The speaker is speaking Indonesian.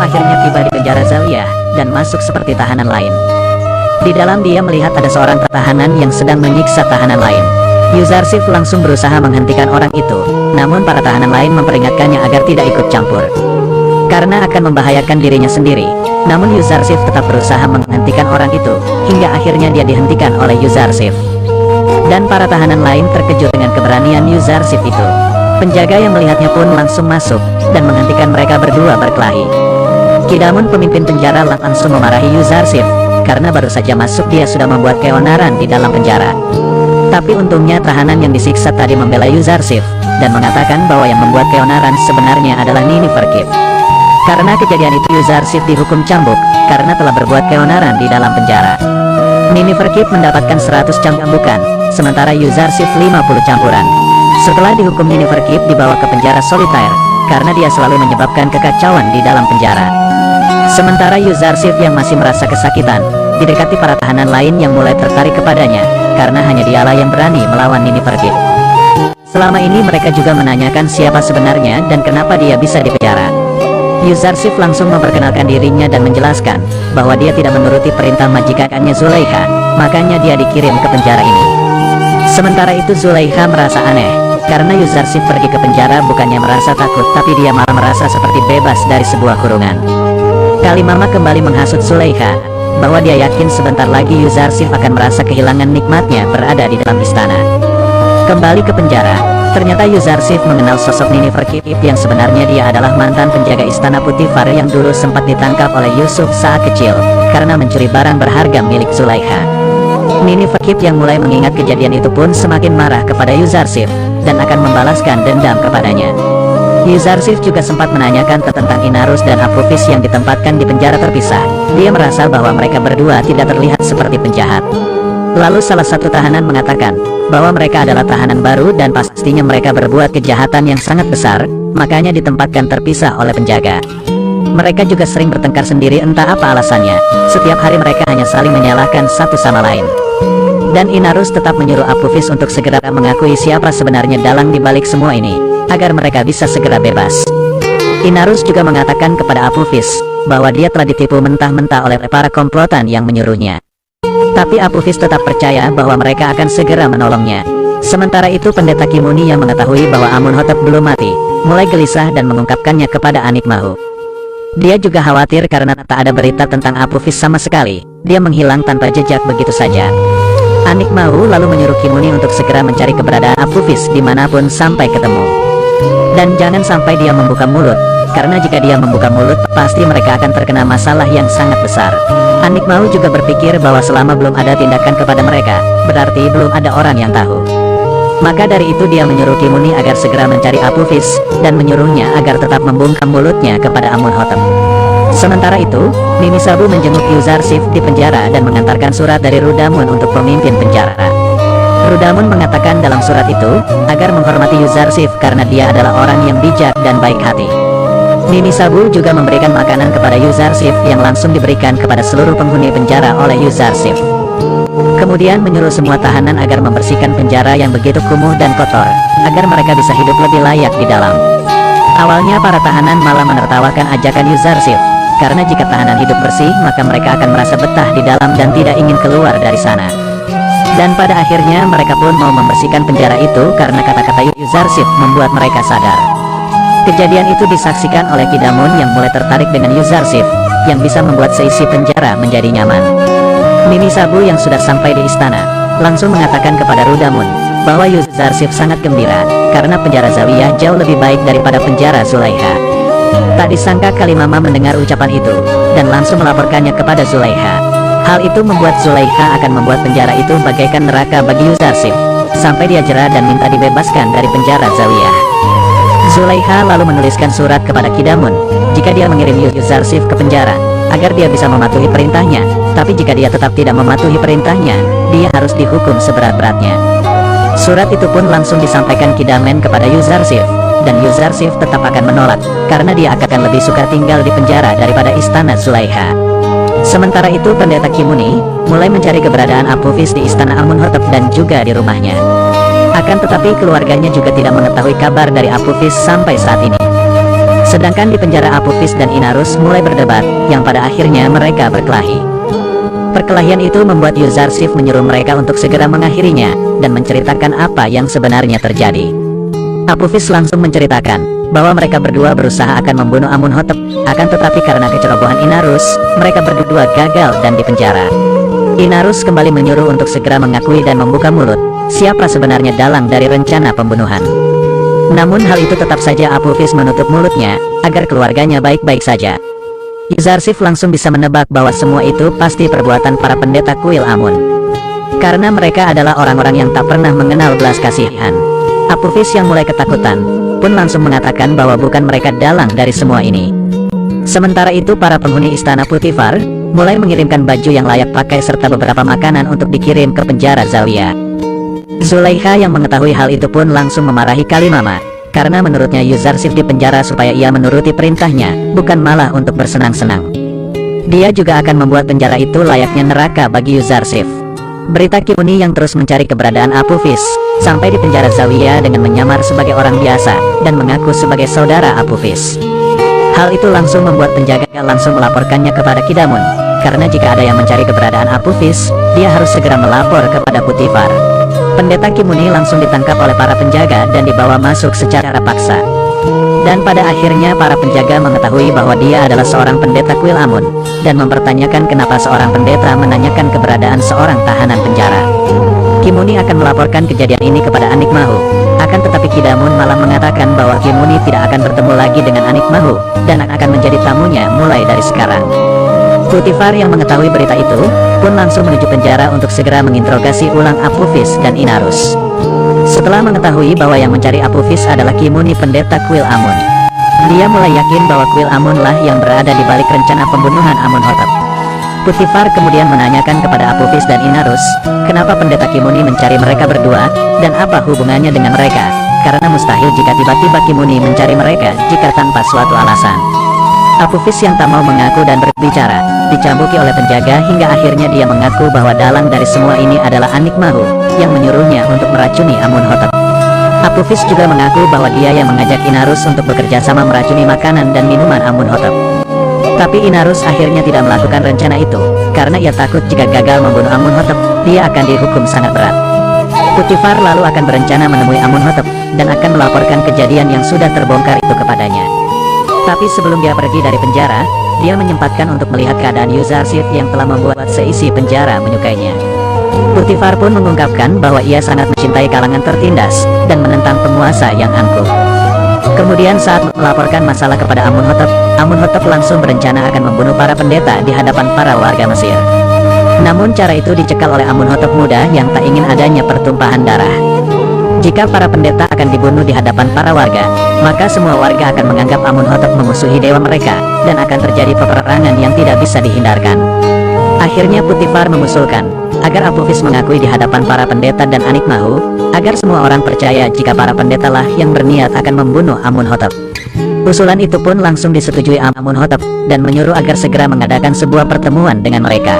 akhirnya tiba di penjara Zawiyah dan masuk seperti tahanan lain. Di dalam dia melihat ada seorang tahanan yang sedang menyiksa tahanan lain. Yuzarsif langsung berusaha menghentikan orang itu, namun para tahanan lain memperingatkannya agar tidak ikut campur, karena akan membahayakan dirinya sendiri. Namun Yuzarsif tetap berusaha menghentikan orang itu, hingga akhirnya dia dihentikan oleh Yuzarsif. Dan para tahanan lain terkejut dengan keberanian Yuzarsif itu. Penjaga yang melihatnya pun langsung masuk, dan menghentikan mereka berdua berkelahi. Kidamun pemimpin penjara langsung memarahi Yuzarsif, karena baru saja masuk dia sudah membuat keonaran di dalam penjara. Tapi untungnya tahanan yang disiksa tadi membela Yuzarsif, dan mengatakan bahwa yang membuat keonaran sebenarnya adalah Nini Verkip. Karena kejadian itu Yuzarsif dihukum cambuk, karena telah berbuat keonaran di dalam penjara. Nini Verkip mendapatkan 100 cambukan, sementara Yuzarsif 50 campuran. Setelah dihukum Nini Verkip dibawa ke penjara solitaire, karena dia selalu menyebabkan kekacauan di dalam penjara. Sementara Yuzarsif yang masih merasa kesakitan, didekati para tahanan lain yang mulai tertarik kepadanya, karena hanya dialah yang berani melawan Nini Verkip. Selama ini mereka juga menanyakan siapa sebenarnya dan kenapa dia bisa dipenjara. Yuzarsif langsung memperkenalkan dirinya dan menjelaskan bahwa dia tidak menuruti perintah majikannya Zulaikha, makanya dia dikirim ke penjara ini. Sementara itu Zulaikha merasa aneh, karena Yuzarsif pergi ke penjara bukannya merasa takut, tapi dia malah merasa seperti bebas dari sebuah kurungan. Kalimama kembali menghasut Zulaikha, bahwa dia yakin sebentar lagi Yuzarsif akan merasa kehilangan nikmatnya berada di dalam istana. Kembali ke penjara, ternyata Yuzarsif mengenal sosok Nini Verkip yang sebenarnya dia adalah mantan penjaga istana Putifar yang dulu sempat ditangkap oleh Yusuf saat kecil, karena mencuri barang berharga milik Zulaikha. Nini Verkip yang mulai mengingat kejadian itu pun semakin marah kepada Yuzarsif, dan akan membalaskan dendam kepadanya. Yuzarsif juga sempat menanyakan tentang Inarus dan Apufis yang ditempatkan di penjara terpisah. Dia merasa bahwa mereka berdua tidak terlihat seperti penjahat. Lalu salah satu tahanan mengatakan bahwa mereka adalah tahanan baru dan pastinya mereka berbuat kejahatan yang sangat besar, makanya ditempatkan terpisah oleh penjaga. Mereka juga sering bertengkar sendiri, entah apa alasannya. Setiap hari mereka hanya saling menyalahkan satu sama lain. Dan Inarus tetap menyuruh Apufis untuk segera mengakui siapa sebenarnya dalang dibalik semua ini, agar mereka bisa segera bebas. Inarus juga mengatakan kepada Apufis bahwa dia telah ditipu mentah-mentah oleh para komplotan yang menyuruhnya. Tapi Apufis tetap percaya bahwa mereka akan segera menolongnya. Sementara itu pendeta Kimuni yang mengetahui bahwa Amunhotep belum mati, mulai gelisah dan mengungkapkannya kepada Anikmahu. Dia juga khawatir karena tak ada berita tentang Apufis sama sekali. Dia menghilang tanpa jejak begitu saja. Anikmahu lalu menyuruh Kimuni untuk segera mencari keberadaan Apufis dimanapun sampai ketemu. Dan jangan sampai dia membuka mulut, karena jika dia membuka mulut pasti mereka akan terkena masalah yang sangat besar. Anikmahu juga berpikir bahwa selama belum ada tindakan kepada mereka, berarti belum ada orang yang tahu. Maka dari itu dia menyuruh Kimuni agar segera mencari Apufis, dan menyuruhnya agar tetap membungkam mulutnya kepada Amunhotep. Sementara itu, Nini Sabu menjenguk Yuzarsif di penjara dan mengantarkan surat dari Rudamun untuk pemimpin penjara. Rudamun mengatakan dalam surat itu, agar menghormati Yuzarsif karena dia adalah orang yang bijak dan baik hati. Nini Sabu juga memberikan makanan kepada Yuzarsif yang langsung diberikan kepada seluruh penghuni penjara oleh Yuzarsif. Kemudian menyuruh semua tahanan agar membersihkan penjara yang begitu kumuh dan kotor, agar mereka bisa hidup lebih layak di dalam. Awalnya para tahanan malah menertawakan ajakan Yuzarsif, karena jika tahanan hidup bersih maka mereka akan merasa betah di dalam dan tidak ingin keluar dari sana. Dan pada akhirnya mereka pun mau membersihkan penjara itu karena kata-kata Yuzarsif membuat mereka sadar. Kejadian itu disaksikan oleh Kidamun yang mulai tertarik dengan Yuzarsif, yang bisa membuat seisi penjara menjadi nyaman. Nini Sabu yang sudah sampai di istana, langsung mengatakan kepada Rudamun, bahwa Yuzarsif sangat gembira, karena penjara Zawiyah jauh lebih baik daripada penjara Zulaikha. Tak disangka Kalimama mendengar ucapan itu, dan langsung melaporkannya kepada Zulaikha. Hal itu membuat Zulaikha akan membuat penjara itu bagaikan neraka bagi Yuzarsif, sampai dia jera dan minta dibebaskan dari penjara Zawiyah. Zulaikha lalu menuliskan surat kepada Kidamun, jika dia mengirim Yuzarsif ke penjara, agar dia bisa mematuhi perintahnya, tapi jika dia tetap tidak mematuhi perintahnya, dia harus dihukum seberat-beratnya. Surat itu pun langsung disampaikan Kidamen kepada Yuzarsif, dan Yuzarsif tetap akan menolak, karena dia akan lebih suka tinggal di penjara daripada istana Zulaikha. Sementara itu pendeta Kimuni mulai mencari keberadaan Apufis di istana Amunhotep dan juga di rumahnya. Akan tetapi keluarganya juga tidak mengetahui kabar dari Apufis sampai saat ini. Sedangkan di penjara Apophis dan Inarus mulai berdebat, yang pada akhirnya mereka berkelahi. Perkelahian itu membuat Yuzarsif menyuruh mereka untuk segera mengakhirinya, dan menceritakan apa yang sebenarnya terjadi. Apophis langsung menceritakan bahwa mereka berdua berusaha akan membunuh Amunhotep, akan tetapi karena kecerobohan Inarus, mereka berdua gagal dan dipenjara. Inarus kembali menyuruh untuk segera mengakui dan membuka mulut siapa sebenarnya dalang dari rencana pembunuhan. Namun hal itu tetap saja Apophis menutup mulutnya agar keluarganya baik-baik saja. Yuzarsif langsung bisa menebak bahwa semua itu pasti perbuatan para pendeta kuil Amun. Karena mereka adalah orang-orang yang tak pernah mengenal belas kasihan. Apophis yang mulai ketakutan pun langsung mengatakan bahwa bukan mereka dalang dari semua ini. Sementara itu para penghuni istana Putifar mulai mengirimkan baju yang layak pakai serta beberapa makanan untuk dikirim ke penjara Zawiyah. Zulaikha yang mengetahui hal itu pun langsung memarahi Kalimama, karena menurutnya Yuzarsif dipenjara supaya ia menuruti perintahnya, bukan malah untuk bersenang-senang. Dia juga akan membuat penjara itu layaknya neraka bagi Yuzarsif. Berita Kimuni yang terus mencari keberadaan Apophis sampai di penjara Zawiyah dengan menyamar sebagai orang biasa dan mengaku sebagai saudara Apophis. Hal itu langsung membuat penjaga langsung melaporkannya kepada Kidamun, karena jika ada yang mencari keberadaan Apophis, dia harus segera melapor kepada Putifar. Pendeta Kimuni langsung ditangkap oleh para penjaga dan dibawa masuk secara paksa. Dan pada akhirnya para penjaga mengetahui bahwa dia adalah seorang pendeta kuil Amun, dan mempertanyakan kenapa seorang pendeta menanyakan keberadaan seorang tahanan penjara. Kimuni akan melaporkan kejadian ini kepada Anik Mahu, akan tetapi Kidamun malah mengatakan bahwa Kimuni tidak akan bertemu lagi dengan Anik Mahu, dan akan menjadi tamunya mulai dari sekarang. Putifar yang mengetahui berita itu pun langsung menuju penjara untuk segera menginterogasi ulang Apophis dan Inarus. Setelah mengetahui bahwa yang mencari Apophis adalah Kimuni pendeta kuil Amun, dia mulai yakin bahwa kuil Amun lah yang berada di balik rencana pembunuhan Amunhotep. Putifar kemudian menanyakan kepada Apophis dan Inarus, kenapa pendeta Kimuni mencari mereka berdua, dan apa hubungannya dengan mereka, karena mustahil jika tiba-tiba Kimuni mencari mereka jika tanpa suatu alasan. Apophis yang tak mau mengaku dan berbicara, dicambuki oleh penjaga hingga akhirnya dia mengaku bahwa dalang dari semua ini adalah Anik Mahu, yang menyuruhnya untuk meracuni Amunhotep. Apophis juga mengaku bahwa dia yang mengajak Inarus untuk bekerja sama meracuni makanan dan minuman Amunhotep. Tapi Inarus akhirnya tidak melakukan rencana itu, karena ia takut jika gagal membunuh Amunhotep, dia akan dihukum sangat berat. Putifar lalu akan berencana menemui Amunhotep, dan akan melaporkan kejadian yang sudah terbongkar itu kepadanya. Tapi sebelum dia pergi dari penjara, dia menyempatkan untuk melihat keadaan Yuzarsif yang telah membuat seisi penjara menyukainya. Putifar pun mengungkapkan bahwa ia sangat mencintai kalangan tertindas, dan menentang penguasa yang angkuh. Kemudian saat melaporkan masalah kepada Amunhotep, Amunhotep langsung berencana akan membunuh para pendeta di hadapan para warga Mesir. Namun cara itu dicekal oleh Amunhotep muda yang tak ingin adanya pertumpahan darah. Jika para pendeta akan dibunuh di hadapan para warga, maka semua warga akan menganggap Amunhotep memusuhi dewa mereka, dan akan terjadi peperangan yang tidak bisa dihindarkan. Akhirnya Putifar mengusulkan agar Apophis mengakui di hadapan para pendeta dan Anik Mahu, agar semua orang percaya jika para pendeta lah yang berniat akan membunuh Amunhotep. Usulan itu pun langsung disetujui Amunhotep, dan menyuruh agar segera mengadakan sebuah pertemuan dengan mereka.